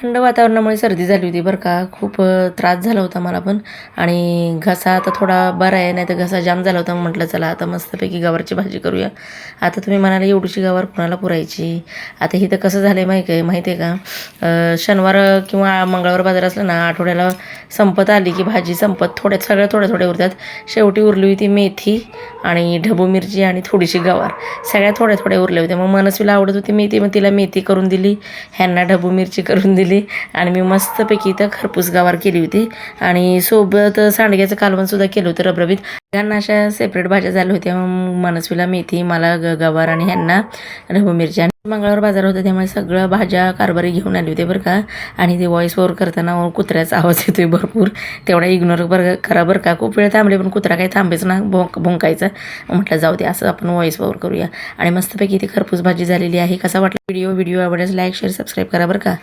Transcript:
थंड वातावरणामुळे सर्दी झाली होती बरं का. खूप त्रास झाला होता मला पण. आणि घसा आता थोडा बरा आहे, नाही तर घसा जाम झाला होता. म्हटलं चला आता मस्तपैकी गवारची भाजी करूया. आता तुम्ही म्हणाले एवढीशी गवार कुणाला पुरायची. आता ही तर कसं झालं आहे माहिती आहे का, शनिवार किंवा मंगळवार बाजार असलं ना, आठवड्याला संपत आली की भाजी संपत सगळ्या थोड्या उरतात. शेवटी उरली होती मेथी आणि ढबू मिरची आणि थोडीशी गवार, सगळ्या थोड्या उरल्या होत्या. मग मनस्वीला आवडत होती मेथी, मग तिला मेथी करून दिली, ह्यांना ढबू मिरची करून दिली आणि मी मस्तपैकी इथं खरपूस गवार केली होती. आणि सोबत सांडग्याचं कालवणसुद्धा केलं होतं रबरबीत. ह्यांना अशा सेपरेट भाज्या झाल्या होत्या. मग मनस्वीला मेथी, मला गवार आणि ह्यांना ढबू मिरची. आणि मंगळवार बाजार होता त्यामुळे सगळं भाज्या कारभारी घेऊन आली होते बरं का. आणि ते व्हॉइस ओव्हर करताना कुत्र्याचा आवाज येतोय भरपूर, तेवढा इग्नोर करा बरं का. खूप वेळ थांबले पण कुत्रा काही थांबेच ना, भुंकायचा. म्हटलं जाऊ दे, असं आपण व्हॉइस ओव्हर करूया. आणि मस्तपैकी ती खरपूस भाजी झालेली आहे. कसा वाटला व्हिडिओ आवडल्यास लाईक शेअर सबस्क्राईब करा बरं का.